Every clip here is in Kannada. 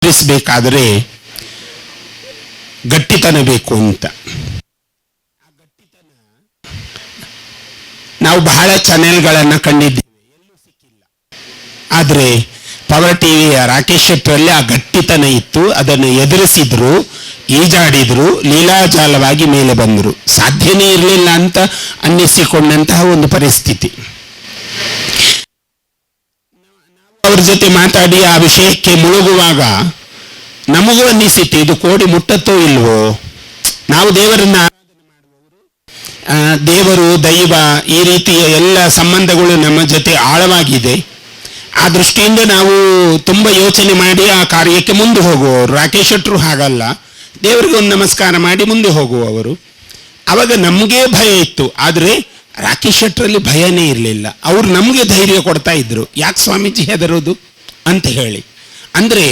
ತಿಳಿಸಬೇಕಾದರೆ ಗಟ್ಟಿತನ ಬೇಕು ಅಂತ. ನಾವು ಬಹಳ ಚಾನೆಲ್ಗಳನ್ನು ಕಂಡಿದ್ದೇವೆ, ಎಲ್ಲೂ ಸಿಕ್ಕಿಲ್ಲ. ಆದರೆ ಪವರ್ ಟಿವಿಯ ರಾಕೇಶ್ ಶೆಟ್ಟರಲ್ಲಿ ಆ ಗಟ್ಟಿತನ ಇತ್ತು. ಅದನ್ನು ಎದುರಿಸಿದ್ರು, ಈಜಾಡಿದ್ರು, ಲೀಲಾಜಾಲವಾಗಿ ಮೇಲೆ ಬಂದರು. ಸಾಧ್ಯನೇ ಇರಲಿಲ್ಲ ಅಂತ ಅನ್ನಿಸಿಕೊಂಡಂತಹ ಒಂದು ಪರಿಸ್ಥಿತಿ. ಅವ್ರ ಜೊತೆ ಮಾತಾಡಿ ಆ ವಿಷಯಕ್ಕೆ ಮುಳುಗುವಾಗ ನಮಗೂ ಅನ್ನಿಸಿತ್ತು, ಇದು ಕೋಡಿ ಮುಟ್ಟತ್ತೋ ಇಲ್ವೋ. ನಾವು ದೇವರನ್ನ ಆರಾಧನೆ ಮಾಡುವವರು, ದೇವರು ದೈವ ಈ ರೀತಿಯ ಎಲ್ಲ ಸಂಬಂಧಗಳು ನಮ್ಮ ಜೊತೆ ಆಳವಾಗಿದೆ. ಆ ದೃಷ್ಟಿಯಿಂದ ನಾವು ತುಂಬ ಯೋಚನೆ ಮಾಡಿ ಆ ಕಾರ್ಯಕ್ಕೆ ಮುಂದೆ ಹೋಗುವವರು. ರಾಕೇಶ್ ಶೆಟ್ಟರು ಹಾಗಲ್ಲ, ದೇವರಿಗೆ ಒಂದು ನಮಸ್ಕಾರ ಮಾಡಿ ಮುಂದೆ ಹೋಗುವವರು. ಆವಾಗ ನಮಗೆ ಭಯ ಇತ್ತು, ಆದರೆ ರಾಕೇಶ್ ಶೆಟ್ಟರಲ್ಲಿ ಭಯನೇ ಇರಲಿಲ್ಲ. ಅವರು ನಮಗೆ ಧೈರ್ಯ ಕೊಡ್ತಾ ಇದ್ರು, ಯಾಕೆ ಸ್ವಾಮೀಜಿ ಹೆದರೋದು ಅಂತ ಹೇಳಿ. ಅಂದರೆ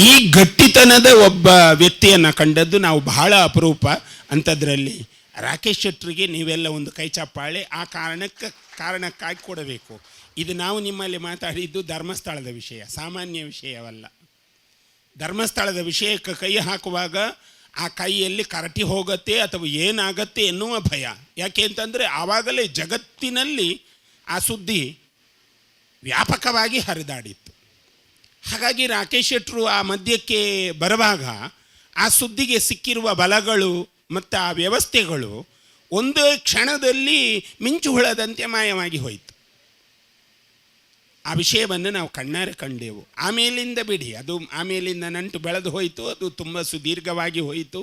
ಈ ಗಟ್ಟಿತನದ ಒಬ್ಬ ವ್ಯಕ್ತಿಯನ್ನು ಕಂಡದ್ದು ನಾವು ಬಹಳ ಅಪರೂಪ. ಅಂಥದ್ರಲ್ಲಿ ರಾಕೇಶ್ ಶೆಟ್ಟರಿಗೆ ನೀವೆಲ್ಲ ಒಂದು ಕೈ ಚಪ್ಪಾಳೆ ಆ ಕಾರಣಕ್ಕಾಗಿ ಕೊಡಬೇಕು. ಇದು ನಾವು ನಿಮ್ಮಲ್ಲಿ ಮಾತಾಡಿದ್ದು ಧರ್ಮಸ್ಥಳದ ವಿಷಯ, ಸಾಮಾನ್ಯ ವಿಷಯವಲ್ಲ. ಧರ್ಮಸ್ಥಳದ ವಿಷಯಕ್ಕೆ ಕೈ ಹಾಕುವಾಗ ಆ ಕೈಯಲ್ಲಿ ಕರಟಿ ಹೋಗತ್ತೆ ಅಥವಾ ಏನಾಗತ್ತೆ ಎನ್ನುವ ಭಯ. ಯಾಕೆ ಅಂತಂದರೆ ಆವಾಗಲೇ ಜಗತ್ತಿನಲ್ಲಿ ಆ ಸುದ್ದಿ ವ್ಯಾಪಕವಾಗಿ ಹರಿದಾಡಿತ್ತು. ಹಾಗಾಗಿ ರಾಕೇಶ್ ಶೆಟ್ಟರು ಆ ಮಧ್ಯಕ್ಕೆ ಬರುವಾಗ ಆ ಸುದ್ದಿಗೆ ಸಿಕ್ಕಿರುವ ಬಲಗಳು ಮತ್ತು ಆ ವ್ಯವಸ್ಥೆಗಳು ಒಂದು ಕ್ಷಣದಲ್ಲಿ ಮಿಂಚು ಹುಳದಂತೆ ಮಾಯವಾಗಿ ಹೋಯಿತು. ಆ ವಿಷಯವನ್ನು ನಾವು ಕಣ್ಣಾರೆ ಕಂಡೆವು. ಆಮೇಲಿಂದ ಬಿಡಿ, ಅದು ಆಮೇಲಿಂದ ನಂಟು ಬೆಳೆದು ಹೋಯಿತು, ಅದು ತುಂಬ ಸುದೀರ್ಘವಾಗಿ ಹೋಯಿತು,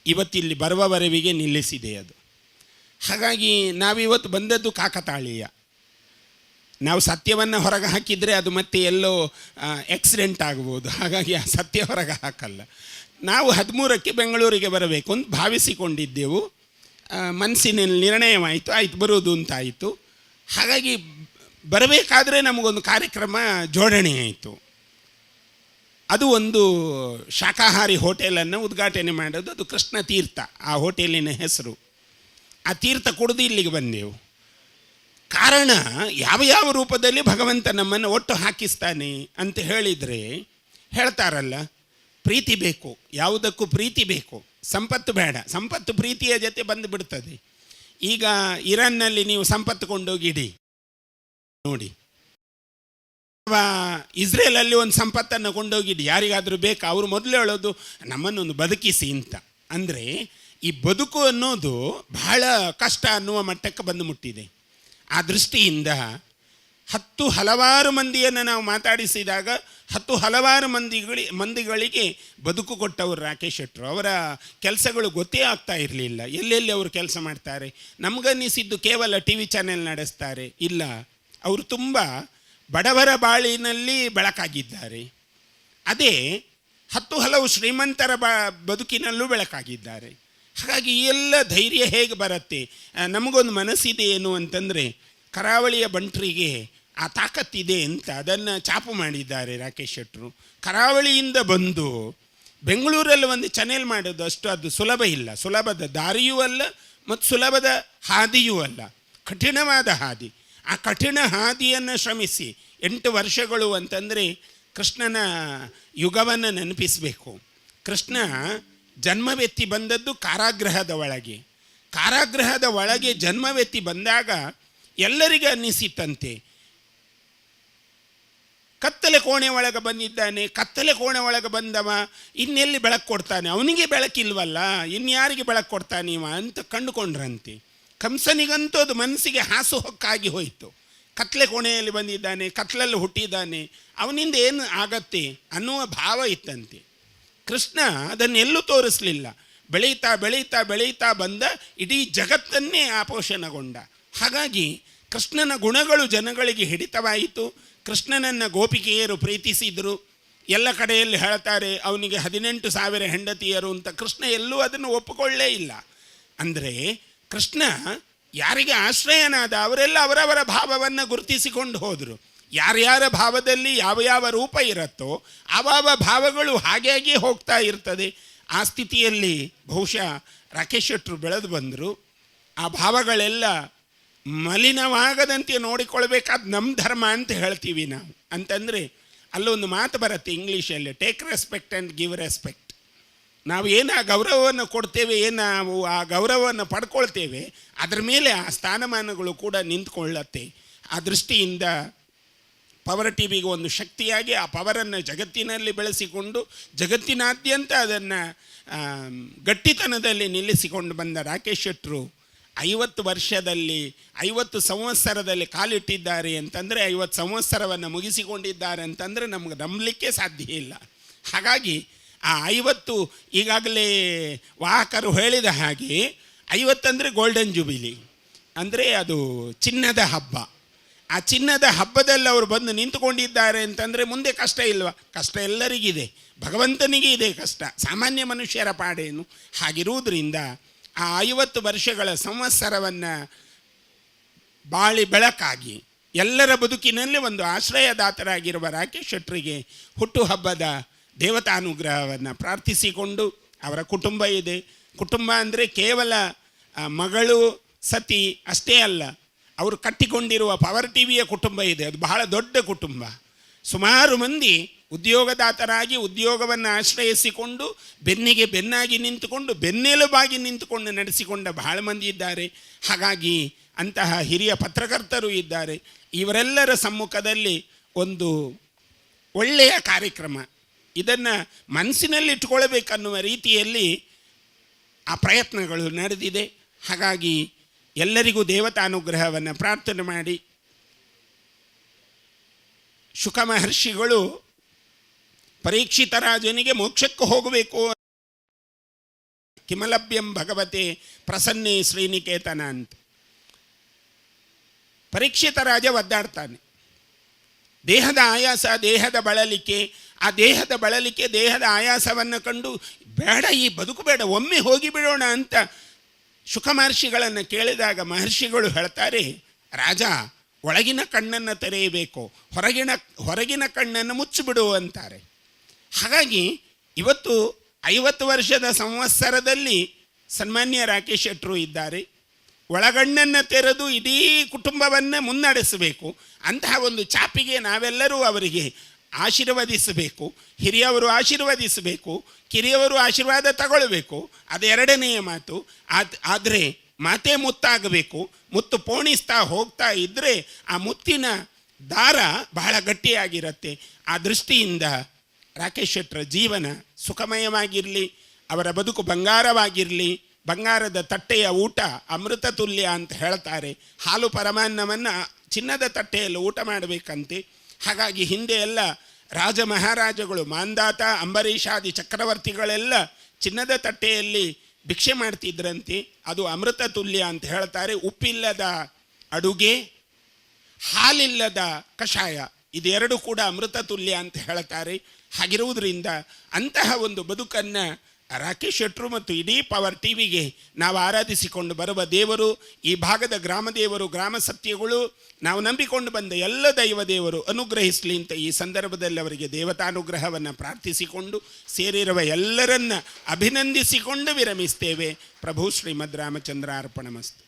ಇವತ್ತಿಲ್ಲಿ ಬರುವವರೆವಿಗೆ ನಿಲ್ಲಿಸಿದೆ ಅದು. ಹಾಗಾಗಿ ನಾವಿವತ್ತು ಬಂದದ್ದು ಕಾಕತಾಳೀಯ. ನಾವು ಸತ್ಯವನ್ನು ಹೊರಗೆ ಹಾಕಿದರೆ ಅದು ಮತ್ತೆ ಎಲ್ಲೋ ಆಕ್ಸಿಡೆಂಟ್ ಆಗ್ಬೋದು. ಹಾಗಾಗಿ ಆ ಸತ್ಯ ಹೊರಗೆ ಹಾಕಲ್ಲ. ನಾವು 13ಕ್ಕೆ ಬೆಂಗಳೂರಿಗೆ ಬರಬೇಕು ಅಂತ ಭಾವಿಸಿಕೊಂಡಿದ್ದೆವು. ಮನಸ್ಸಿನಲ್ಲಿ ನಿರ್ಣಯವಾಯಿತು, ಆಯಿತು ಬರೋದು ಅಂತಾಯಿತು. ಹಾಗಾಗಿ ಬರಬೇಕಾದ್ರೆ ನಮಗೊಂದು ಕಾರ್ಯಕ್ರಮ ಜೋಡಣೆ ಆಯಿತು. ಅದು ಒಂದು ಶಾಕಾಹಾರಿ ಹೋಟೆಲನ್ನು ಉದ್ಘಾಟನೆ ಮಾಡೋದು. ಅದು ಕೃಷ್ಣ ತೀರ್ಥ ಆ ಹೋಟೆಲಿನ ಹೆಸರು. ಆ ತೀರ್ಥ ಕುಡಿದು ಇಲ್ಲಿಗೆ ಬಂದೆವು. ಕಾರಣ ಯಾವ ರೂಪದಲ್ಲಿ ಭಗವಂತ ನಮ್ಮನ್ನು ಒಟ್ಟು ಹಾಕಿಸ್ತಾನೆ ಅಂತ ಹೇಳಿದರೆ, ಹೇಳ್ತಾರಲ್ಲ, ಪ್ರೀತಿ ಬೇಕು, ಯಾವುದಕ್ಕೂ ಪ್ರೀತಿ ಬೇಕು, ಸಂಪತ್ತು ಬೇಡ. ಸಂಪತ್ತು ಪ್ರೀತಿಯ ಜೊತೆ ಬಂದು ಬಿಡ್ತದೆ. ಈಗ ಇರಾನ್ನಲ್ಲಿ ನೀವು ಸಂಪತ್ತು ಕೊಂಡೋಗಿಡಿ ನೋಡಿ, ಇಸ್ರೇಲಲ್ಲಿ ಒಂದು ಸಂಪತ್ತನ್ನು ಕೊಂಡೋಗಿಡಿ, ಯಾರಿಗಾದರೂ ಬೇಕಾ? ಅವರು ಮೊದಲು ಹೇಳೋದು ನಮ್ಮನ್ನೊಂದು ಬದುಕಿಸಿ ಅಂತ. ಅಂದರೆ ಈ ಬದುಕು ಅನ್ನೋದು ಬಹಳ ಕಷ್ಟ ಅನ್ನುವ ಮಟ್ಟಕ್ಕೆ ಬಂದು ಮುಟ್ಟಿದೆ. ಆ ದೃಷ್ಟಿಯಿಂದ ಹಲವಾರು ಮಂದಿಯನ್ನು ನಾವು ಮಾತಾಡಿಸಿದಾಗ ಹಲವಾರು ಮಂದಿಗಳಿಗೆ ಬದುಕು ಕೊಟ್ಟವರು ರಾಕೇಶ್ ಶೆಟ್ಟರು. ಅವರ ಕೆಲಸಗಳು ಗೊತ್ತೇ ಆಗ್ತಾ ಇರಲಿಲ್ಲ, ಎಲ್ಲೆಲ್ಲಿ ಅವರು ಕೆಲಸ ಮಾಡ್ತಾರೆ. ನಮಗನ್ನಿಸಿದ್ದು ಕೇವಲ ಟಿ ವಿ ಚಾನೆಲ್ ನಡೆಸ್ತಾರೆ. ಇಲ್ಲ, ಅವರು ತುಂಬ ಬಡವರ ಬಾಳಿನಲ್ಲಿ ಬೆಳಕಾಗಿದ್ದಾರೆ. ಅದೇ ಹಲವು ಶ್ರೀಮಂತರ ಬದುಕಿನಲ್ಲೂ ಬೆಳಕಾಗಿದ್ದಾರೆ. ಹಾಗಾಗಿ ಈ ಎಲ್ಲ ಧೈರ್ಯ ಹೇಗೆ ಬರುತ್ತೆ? ನಮಗೊಂದು ಮನಸ್ಸಿದೆ ಏನು ಅಂತಂದರೆ, ಕರಾವಳಿಯ ಬಂಟರಿಗೆ ಆ ತಾಕತ್ತಿದೆ ಅಂತ ಅದನ್ನು ಚಾಪು ಮಾಡಿದ್ದಾರೆ ರಾಕೇಶ್ ಶೆಟ್ಟರು. ಕರಾವಳಿಯಿಂದ ಬಂದು ಬೆಂಗಳೂರಲ್ಲಿ ಒಂದು ಚಾನೆಲ್ ಮಾಡೋದು ಅದು ಸುಲಭ ಇಲ್ಲ. ಸುಲಭದ ದಾರಿಯೂ ಅಲ್ಲ ಮತ್ತು ಸುಲಭದ ಹಾದಿಯೂ ಅಲ್ಲ, ಕಠಿಣವಾದ ಹಾದಿ. ಆ ಕಠಿಣ ಹಾದಿಯನ್ನು ಶ್ರಮಿಸಿ 8 ವರ್ಷಗಳು ಅಂತಂದರೆ ಕೃಷ್ಣನ ಯುಗವನ್ನು ನೆನಪಿಸಬೇಕು. ಕೃಷ್ಣ ಜನ್ಮವೆತ್ತಿ ಬಂದದ್ದು ಕಾರಾಗೃಹದ ಒಳಗೆ. ಕಾರಾಗೃಹದ ಒಳಗೆ ಜನ್ಮವೆತ್ತಿ ಬಂದಾಗ ಎಲ್ಲರಿಗೆ ಅನ್ನಿಸಿತಂತೆ, ಕತ್ತಲೆ ಕೋಣೆ ಒಳಗೆ ಬಂದಿದ್ದಾನೆ, ಕತ್ತಲೆ ಕೋಣೆ ಒಳಗೆ ಬಂದವ ಇನ್ನೆಲ್ಲಿ ಬೆಳಕು ಕೊಡ್ತಾನೆ, ಅವನಿಗೆ ಬೆಳಕಿಲ್ವಲ್ಲ, ಇನ್ಯಾರಿಗೆ ಬೆಳಕು ಕೊಡ್ತಾನಿವ ಅಂತ ಕಂಡುಕೊಂಡ್ರಂತೆ. ಕಂಸನಿಗಂತೂ ಅದು ಮನಸ್ಸಿಗೆ ಹಾಸು ಹೊಕ್ಕಾಗಿ ಹೋಯಿತು. ಕತ್ತಲೆ ಕೋಣೆಯಲ್ಲಿ ಬಂದಿದ್ದಾನೆ, ಕತ್ತಲಲ್ಲಿ ಹುಟ್ಟಿದ್ದಾನೆ, ಅವನಿಂದ ಏನು ಆಗತ್ತೆ ಅನ್ನುವ ಭಾವ ಇತ್ತಂತೆ. ಕೃಷ್ಣ ಅದನ್ನೆಲ್ಲೂ ತೋರಿಸಲಿಲ್ಲ. ಬೆಳೀತಾ ಬೆಳೀತಾ ಬೆಳೀತಾ ಬಂದ ಇಡೀ ಜಗತ್ತನ್ನೇ ಆಪೋಷಣಗೊಂಡ. ಹಾಗಾಗಿ ಕೃಷ್ಣನ ಗುಣಗಳು ಜನಗಳಿಗೆ ಹಿಡಿತವಾಯಿತು. ಕೃಷ್ಣನನ್ನು ಗೋಪಿಕೆಯರು ಪ್ರೀತಿಸಿದರು. ಎಲ್ಲ ಕಡೆಯಲ್ಲಿ ಹೇಳ್ತಾರೆ ಅವನಿಗೆ 18,000 ಹೆಂಡತಿಯರು ಅಂತ. ಕೃಷ್ಣ ಎಲ್ಲೂ ಅದನ್ನು ಒಪ್ಪಿಕೊಳ್ಳೇ ಇಲ್ಲ. ಅಂದರೆ ಕೃಷ್ಣ ಯಾರಿಗೆ ಆಶ್ರಯನಾದ ಅವರೆಲ್ಲ ಅವರವರ ಭಾವವನ್ನು ಗುರುತಿಸಿಕೊಂಡು ಹೋದರು. ಯಾರ್ಯಾರ ಭಾವದಲ್ಲಿ ಯಾವ ರೂಪ ಇರುತ್ತೋ ಆವ ಭಾವಗಳು ಹಾಗೆ ಹೋಗ್ತಾ ಇರ್ತದೆ. ಆ ಸ್ಥಿತಿಯಲ್ಲಿ ಬಹುಶಃ ರಾಕೇಶ್ ಶೆಟ್ಟರು ಬೆಳೆದು ಬಂದರು. ಆ ಭಾವಗಳೆಲ್ಲ ಮಲಿನವಾಗದಂತೆ ನೋಡಿಕೊಳ್ಬೇಕಾದ ನಮ್ಮ ಧರ್ಮ ಅಂತ ಹೇಳ್ತೀವಿ ನಾವು. ಅಂತಂದರೆ ಅಲ್ಲೊಂದು ಮಾತು ಬರುತ್ತೆ ಇಂಗ್ಲೀಷಲ್ಲಿ, take respect and give respect. ನಾವು ಏನು ಆ ಗೌರವವನ್ನು ಕೊಡ್ತೇವೆ, ಏನು ನಾವು ಆ ಗೌರವವನ್ನು ಪಡ್ಕೊಳ್ತೇವೆ, ಅದರ ಮೇಲೆ ಆ ಸ್ಥಾನಮಾನಗಳು ಕೂಡ ನಿಂತ್ಕೊಳ್ಳತ್ತೆ. ಆ ದೃಷ್ಟಿಯಿಂದ ಪವರ್ ಟಿ ವಿಗೆ ಒಂದು ಶಕ್ತಿಯಾಗಿ ಆ ಪವರನ್ನು ಜಗತ್ತಿನಲ್ಲಿ ಬೆಳೆಸಿಕೊಂಡು ಜಗತ್ತಿನಾದ್ಯಂತ ಅದನ್ನು ಗಟ್ಟಿತನದಲ್ಲಿ ನಿಲ್ಲಿಸಿಕೊಂಡು ಬಂದ ರಾಕೇಶ್ ಶೆಟ್ಟರು 50 ವರ್ಷದಲ್ಲಿ 50 ಸಂವತ್ಸರದಲ್ಲಿ ಕಾಲಿಟ್ಟಿದ್ದಾರೆ ಅಂತಂದರೆ, 50 ಸಂವತ್ಸರವನ್ನು ಮುಗಿಸಿಕೊಂಡಿದ್ದಾರೆ ಅಂತಂದರೆ ನಮಗೆ ನಂಬಲಿಕ್ಕೆ ಸಾಧ್ಯ ಇಲ್ಲ. ಹಾಗಾಗಿ ಆ 50 ಈಗಾಗಲೇ ವಾಹಕರು ಹೇಳಿದ ಹಾಗೆ 50 ಅಂದರೆ ಗೋಲ್ಡನ್ ಜುಬಿಲಿ, ಅಂದರೆ ಅದು ಚಿನ್ನದ ಹಬ್ಬ. ಆ ಚಿನ್ನದ ಹಬ್ಬದಲ್ಲಿ ಅವರು ಬಂದು ನಿಂತುಕೊಂಡಿದ್ದಾರೆ ಅಂತಂದರೆ ಮುಂದೆ ಕಷ್ಟ ಇಲ್ವಾ? ಕಷ್ಟ ಎಲ್ಲರಿಗಿದೆ, ಭಗವಂತನಿಗೆ ಇದೆ ಕಷ್ಟ, ಸಾಮಾನ್ಯ ಮನುಷ್ಯರ ಪಾಡೇನು. ಹಾಗಿರುವುದರಿಂದ ಆ 50 ವರ್ಷಗಳ ಸಂವತ್ಸರವನ್ನು ಬಾಳಿ ಬೆಳಕಾಗಿ ಎಲ್ಲರ ಬದುಕಿನಲ್ಲಿ ಒಂದು ಆಶ್ರಯದಾತರಾಗಿರುವ ರಾಕೇಶ್ ಶೆಟ್ಟರಿಗೆ ಹುಟ್ಟುಹಬ್ಬದ ದೇವತಾನುಗ್ರಹವನ್ನು ಪ್ರಾರ್ಥಿಸಿಕೊಂಡು, ಅವರ ಕುಟುಂಬ ಇದೆ. ಕುಟುಂಬ ಅಂದರೆ ಕೇವಲ ಮಗಳು ಸತಿ ಅಷ್ಟೇ ಅಲ್ಲ, ಅವರು ಕಟ್ಟಿಕೊಂಡಿರುವ ಪವರ್ ಟಿ ವಿಯ ಕುಟುಂಬ ಇದೆ, ಅದು ಬಹಳ ದೊಡ್ಡ ಕುಟುಂಬ. ಸುಮಾರು ಮಂದಿ ಉದ್ಯೋಗದಾತರಾಗಿ ಉದ್ಯೋಗವನ್ನು ಆಶ್ರಯಿಸಿಕೊಂಡು ಬೆನ್ನಿಗೆ ಬೆನ್ನಾಗಿ ನಿಂತುಕೊಂಡು ಬೆನ್ನೆಲುಬಾಗಿ ನಿಂತುಕೊಂಡು ನಡೆಸಿಕೊಂಡ ಬಹಳ ಮಂದಿ ಇದ್ದಾರೆ. ಹಾಗಾಗಿ ಅಂತಹ ಹಿರಿಯ ಪತ್ರಕರ್ತರು ಇದ್ದಾರೆ. ಇವರೆಲ್ಲರ ಸಮ್ಮುಖದಲ್ಲಿ ಒಂದು ಒಳ್ಳೆಯ ಕಾರ್ಯಕ್ರಮ, ಇದನ್ನು ಮನಸ್ಸಿನಲ್ಲಿಟ್ಟುಕೊಳ್ಬೇಕನ್ನುವ ರೀತಿಯಲ್ಲಿ ಆ ಪ್ರಯತ್ನಗಳು ನಡೆದಿದೆ. ಹಾಗಾಗಿ ಎಲ್ಲರಿಗೂ ದೇವತಾನುಗ್ರಹವನ್ನು ಪ್ರಾರ್ಥನೆ ಮಾಡಿ, ಶುಕ ಮಹರ್ಷಿಗಳು ಪರೀಕ್ಷಿತ ರಾಜನಿಗೆ ಮೋಕ್ಷಕ್ಕೆ ಹೋಗಬೇಕು, ಕಿಮಲಭ್ಯಂ ಭಗವತೆ ಪ್ರಸನ್ನೇ ಶ್ರೀನಿಕೇತನ ಅಂತ. ಪರೀಕ್ಷಿತ ರಾಜ ಒದ್ದಾಡ್ತಾನೆ, ದೇಹದ ಆಯಾಸ, ದೇಹದ ಬಳಲಿಕೆ, ಆ ದೇಹದ ಬಳಲಿಕೆ ದೇಹದ ಆಯಾಸವನ್ನು ಕಂಡು ಬೇಡ, ಈ ಬದುಕು ಬೇಡ, ಒಮ್ಮೆ ಹೋಗಿಬಿಡೋಣ ಅಂತ ಶುಕ ಮಹರ್ಷಿಗಳನ್ನು ಕೇಳಿದಾಗ ಮಹರ್ಷಿಗಳು ಹೇಳ್ತಾರೆ, ರಾಜ ಒಳಗಿನ ಕಣ್ಣನ್ನು ತೆರೆಯಬೇಕು, ಹೊರಗಿನ ಕಣ್ಣನ್ನು ಮುಚ್ಚಿಬಿಡು ಅಂತಾರೆ. ಹಾಗಾಗಿ ಇವತ್ತು 50 ವರ್ಷದ ಸಂವತ್ಸರದಲ್ಲಿ ಸನ್ಮಾನ್ಯ ರಾಕೇಶ್ ಶೆಟ್ಟರು ಇದ್ದಾರೆ. ಒಳಗಣ್ಣನ್ನು ತೆರೆದು ಇಡೀ ಕುಟುಂಬವನ್ನು ಮುನ್ನಡೆಸಬೇಕು. ಅಂತಹ ಒಂದು ಚಾಪಿಗೆ ನಾವೆಲ್ಲರೂ ಅವರಿಗೆ ಆಶೀರ್ವದಿಸಬೇಕು. ಹಿರಿಯವರು ಆಶೀರ್ವದಿಸಬೇಕು, ಕಿರಿಯವರು ಆಶೀರ್ವಾದ ತಗೊಳ್ಬೇಕು, ಅದು ಎರಡನೆಯ ಮಾತು. ಆದರೆ ಮಾತೇ ಮುತ್ತಾಗಬೇಕು. ಮುತ್ತು ಪೋಣಿಸ್ತಾ ಹೋಗ್ತಾ ಇದ್ದರೆ ಆ ಮುತ್ತಿನ ದಾರ ಬಹಳ ಗಟ್ಟಿಯಾಗಿರುತ್ತೆ. ಆ ದೃಷ್ಟಿಯಿಂದ ರಾಕೇಶ್ ಶೆಟ್ಟರ ಜೀವನ ಸುಖಮಯವಾಗಿರಲಿ, ಅವರ ಬದುಕು ಬಂಗಾರವಾಗಿರಲಿ. ಬಂಗಾರದ ತಟ್ಟೆಯ ಊಟ ಅಮೃತ ತುಲ್ಯ ಅಂತ ಹೇಳ್ತಾರೆ. ಹಾಲು ಪರಮಾನ್ನವನ್ನು ಚಿನ್ನದ ತಟ್ಟೆಯಲ್ಲಿ ಊಟ ಮಾಡಬೇಕಂತೆ. ಹಾಗಾಗಿ ಹಿಂದೆ ಎಲ್ಲ ರಾಜ ಮಹಾರಾಜಗಳು, ಮಾಂಧಾತ, ಅಂಬರೀಷಾದಿ ಚಕ್ರವರ್ತಿಗಳೆಲ್ಲ ಚಿನ್ನದ ತಟ್ಟೆಯಲ್ಲಿ ಭಿಕ್ಷೆ ಮಾಡ್ತಿದ್ರಂತೆ. ಅದು ಅಮೃತ ತುಲ್ಯ ಅಂತ ಹೇಳ್ತಾರೆ. ಉಪ್ಪಿಲ್ಲದ ಅಡುಗೆ, ಹಾಲಿಲ್ಲದ ಕಷಾಯ, ಇದೆರಡು ಕೂಡ ಅಮೃತ ತುಲ್ಯ ಅಂತ ಹೇಳ್ತಾರೆ. ಹಾಗಿರುವುದರಿಂದ ಅಂತಹ ಒಂದು ಬದುಕನ್ನು ರಾಕೇಶ್ ಶೆಟ್ಟರು ಮತ್ತು ಇಡೀ ಪವರ್ ಟಿ ವಿಗೆ ನಾವು ಆರಾಧಿಸಿಕೊಂಡು ಬರುವ ದೇವರು, ಈ ಭಾಗದ ಗ್ರಾಮ ದೇವರು, ಗ್ರಾಮ ಸತ್ಯಗಳು, ನಾವು ನಂಬಿಕೊಂಡು ಬಂದ ಎಲ್ಲ ದೈವ ದೇವರು ಅನುಗ್ರಹಿಸಲಿ ಅಂತ ಈ ಸಂದರ್ಭದಲ್ಲಿ ಅವರಿಗೆ ದೇವತಾನುಗ್ರಹವನ್ನು ಪ್ರಾರ್ಥಿಸಿಕೊಂಡು ಸೇರಿರುವ ಎಲ್ಲರನ್ನ ಅಭಿನಂದಿಸಿಕೊಂಡು ವಿರಮಿಸ್ತೇವೆ. ಪ್ರಭು ಶ್ರೀಮದ್ ರಾಮಚಂದ್ರ ಅರ್ಪಣಮಸ್ತು.